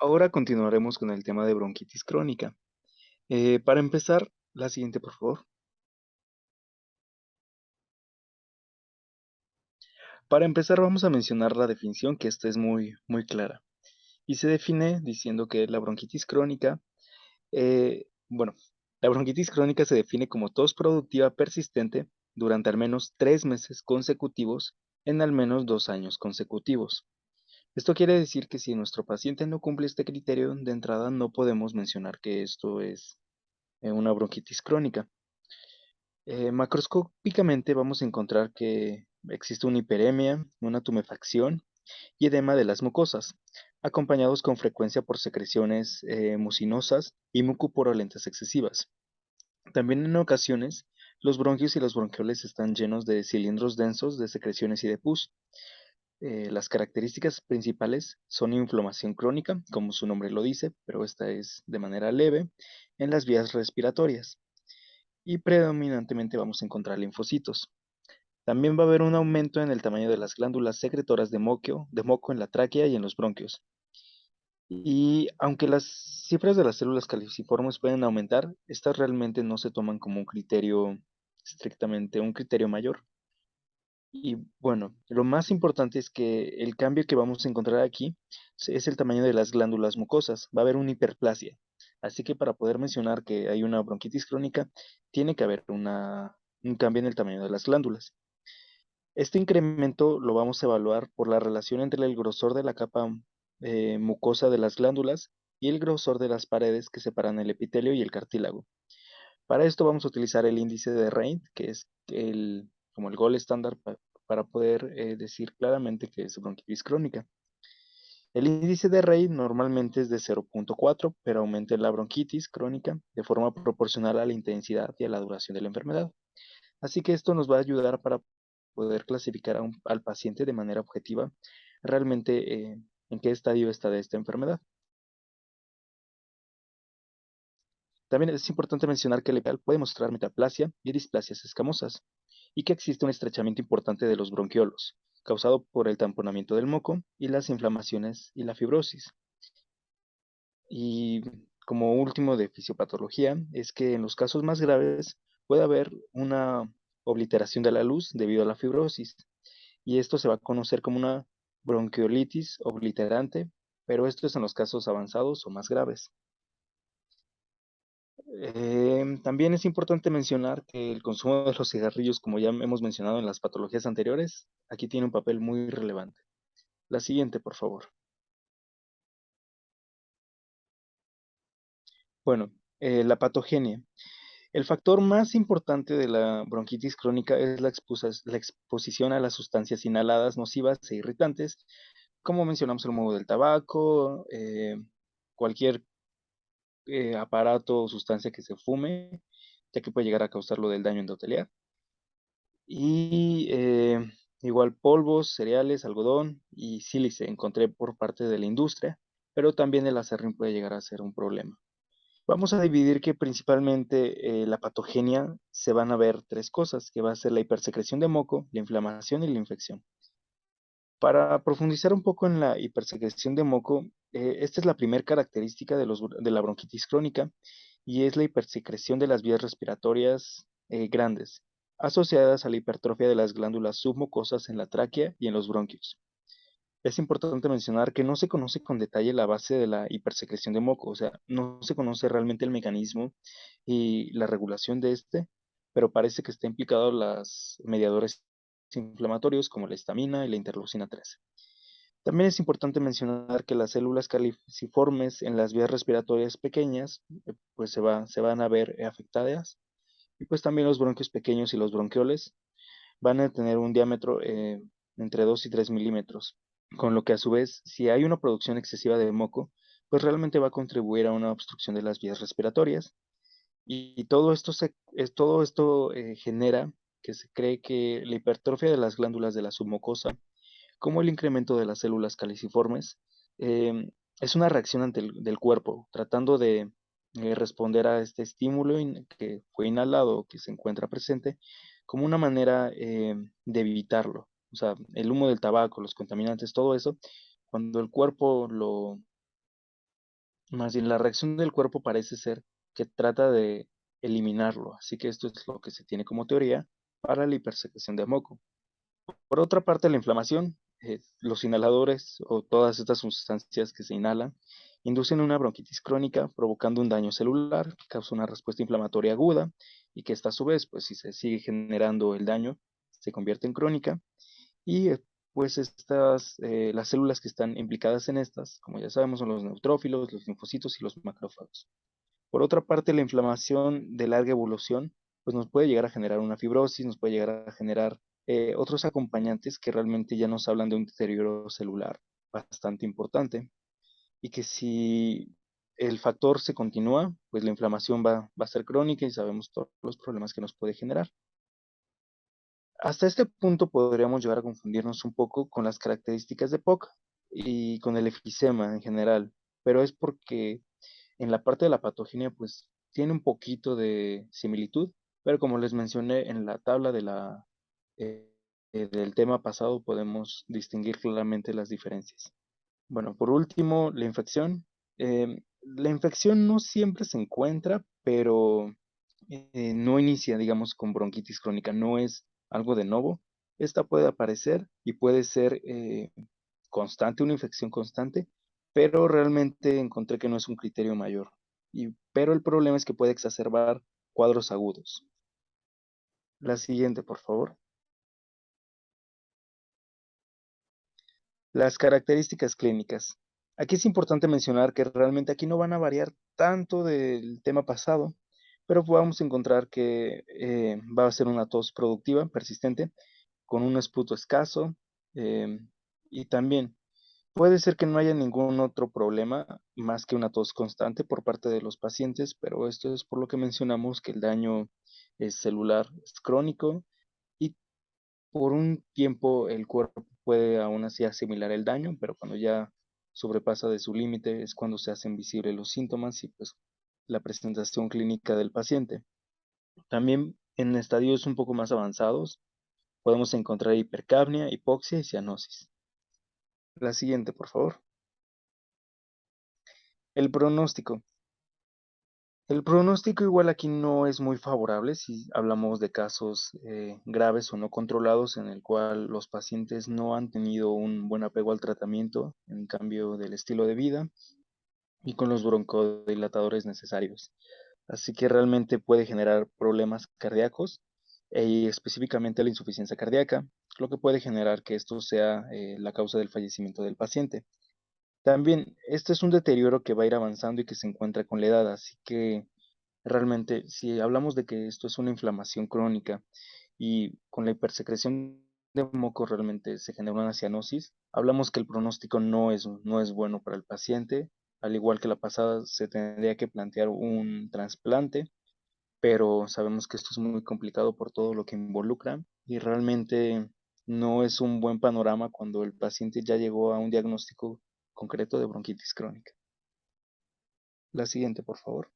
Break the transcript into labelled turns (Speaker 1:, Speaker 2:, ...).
Speaker 1: Ahora continuaremos con el tema de bronquitis crónica. Para empezar, la siguiente, por favor. Para empezar, vamos a mencionar la definición, que esta es muy clara. Y se define diciendo que la bronquitis crónica, bueno, la bronquitis crónica se define como tos productiva persistente durante al menos 3 meses consecutivos en al menos 2 años consecutivos. Esto quiere decir que si nuestro paciente no cumple este criterio, de entrada no podemos mencionar que esto es una bronquitis crónica. Macroscópicamente vamos a encontrar que existe una hiperemia, una tumefacción y edema de las mucosas, acompañados con frecuencia por secreciones mucinosas y mucopurulentas excesivas. También en ocasiones, los bronquios y los bronquioles están llenos de cilindros densos de secreciones y de pus. Las características principales son inflamación crónica, como su nombre lo dice, pero esta es de manera leve, en las vías respiratorias y predominantemente vamos a encontrar linfocitos. También va a haber un aumento en el tamaño de las glándulas secretoras de moco en la tráquea y en los bronquios. Y aunque las cifras de las células caliciformes pueden aumentar, estas realmente no se toman como un criterio estrictamente, un criterio mayor. Y bueno, lo más importante es que el cambio que vamos a encontrar aquí es el tamaño de las glándulas mucosas. Va a haber una hiperplasia. Así que para poder mencionar que hay una bronquitis crónica, tiene que haber un cambio en el tamaño de las glándulas. Este incremento lo vamos a evaluar por la relación entre el grosor de la capa mucosa de las glándulas y el grosor de las paredes que separan el epitelio y el cartílago. Para esto vamos a utilizar el índice de Reid, que es como el gol estándar para poder decir claramente que es bronquitis crónica. El índice de Reid normalmente es de 0,4, pero aumenta en la bronquitis crónica de forma proporcional a la intensidad y a la duración de la enfermedad. Así que esto nos va a ayudar para poder clasificar al paciente de manera objetiva realmente en qué estadio está de esta enfermedad. También es importante mencionar que el EPAL puede mostrar metaplasia y displasias escamosas, y que existe un estrechamiento importante de los bronquiolos, causado por el tamponamiento del moco y las inflamaciones y la fibrosis. Y como último de fisiopatología, es que en los casos más graves puede haber una obliteración de la luz debido a la fibrosis, y esto se va a conocer como una bronquiolitis obliterante, pero esto es en los casos avanzados o más graves. También es importante mencionar que el consumo de los cigarrillos, como ya hemos mencionado en las patologías anteriores, aquí tiene un papel muy relevante. La siguiente, por favor. Bueno, la patogenia. El factor más importante de la bronquitis crónica es la exposición a las sustancias inhaladas nocivas e irritantes, como mencionamos el humo del tabaco, cualquier aparato o sustancia que se fume, ya que puede llegar a causar lo del daño endotelial. Y igual polvos, cereales, algodón y sílice encontré por parte de la industria, pero también el aserrín puede llegar a ser un problema. Vamos a dividir que principalmente la patogenia se van a ver tres cosas, que va a ser la hipersecreción de moco, la inflamación y la infección. Para profundizar un poco en la hipersecreción de moco, esta es la primera característica de la bronquitis crónica y es la hipersecreción de las vías respiratorias grandes, asociadas a la hipertrofia de las glándulas submucosas en la tráquea y en los bronquios. Es importante mencionar que no se conoce con detalle la base de la hipersecreción de moco, o sea, no se conoce realmente el mecanismo y la regulación de este, pero parece que está implicado los mediadores inflamatorios como la histamina y la interleucina 3. También es importante mencionar que las células caliciformes en las vías respiratorias pequeñas pues se van a ver afectadas y pues también los bronquios pequeños y los bronquioles van a tener un diámetro entre 2 y 3 milímetros, con lo que a su vez, si hay una producción excesiva de moco, pues realmente va a contribuir a una obstrucción de las vías respiratorias. Y todo esto genera que se cree que la hipertrofia de las glándulas de la submucosa, como el incremento de las células caliciformes, es una reacción del cuerpo, tratando de responder a este estímulo que fue inhalado o que se encuentra presente, como una manera de evitarlo. O sea, el humo del tabaco, los contaminantes, todo eso, cuando el cuerpo Más bien, la reacción del cuerpo parece ser que trata de eliminarlo, así que esto es lo que se tiene como teoría para la hipersecreción de moco. Por otra parte, la inflamación, los inhaladores o todas estas sustancias que se inhalan inducen una bronquitis crónica, provocando un daño celular que causa una respuesta inflamatoria aguda y que esta a su vez, pues si se sigue generando el daño, se convierte en crónica y pues las células que están implicadas en estas, como ya sabemos, son los neutrófilos, los linfocitos y los macrófagos. Por otra parte, la inflamación de larga evolución, pues nos puede llegar a generar una fibrosis, nos puede llegar a generar otros acompañantes que realmente ya nos hablan de un deterioro celular bastante importante y que si el factor se continúa, pues la inflamación va a ser crónica y sabemos todos los problemas que nos puede generar. Hasta este punto podríamos llegar a confundirnos un poco con las características de POC y con el efisema en general, pero es porque en la parte de la patogenia pues tiene un poquito de similitud, pero como les mencioné en la tabla eh, del tema pasado podemos distinguir claramente las diferencias. Bueno, por último, la infección. La infección no siempre se encuentra, pero no inicia, digamos, con bronquitis crónica, no es algo de nuevo. Esta puede aparecer y puede ser constante, una infección constante, pero realmente encontré que no es un criterio mayor. Pero el problema es que puede exacerbar cuadros agudos. La siguiente, por favor. Las características clínicas. Aquí es importante mencionar que realmente aquí no van a variar tanto del tema pasado, pero vamos a encontrar que va a ser una tos productiva, persistente, con un esputo escaso, eh, y también puede ser que no haya ningún otro problema más que una tos constante por parte de los pacientes, pero esto es por lo que mencionamos que el daño es celular, es crónico y por un tiempo el cuerpo puede aún así asimilar el daño, pero cuando ya sobrepasa de su límite es cuando se hacen visibles los síntomas y pues la presentación clínica del paciente. También en estadios un poco más avanzados podemos encontrar hipercapnia, hipoxia y cianosis. La siguiente, por favor. El pronóstico. El pronóstico igual aquí no es muy favorable si hablamos de casos graves o no controlados en el cual los pacientes no han tenido un buen apego al tratamiento en cambio del estilo de vida y con los broncodilatadores necesarios. Así que realmente puede generar problemas cardíacos y específicamente la insuficiencia cardíaca, lo que puede generar que esto sea la causa del fallecimiento del paciente. También, este es un deterioro que va a ir avanzando y que se encuentra con la edad, así que realmente, si hablamos de que esto es una inflamación crónica y con la hipersecreción de moco realmente se genera una cianosis, hablamos que el pronóstico no es bueno para el paciente. Al igual que la pasada, se tendría que plantear un trasplante, pero sabemos que esto es muy complicado por todo lo que involucra y realmente no es un buen panorama cuando el paciente ya llegó a un diagnóstico concreto de bronquitis crónica. La siguiente, por favor.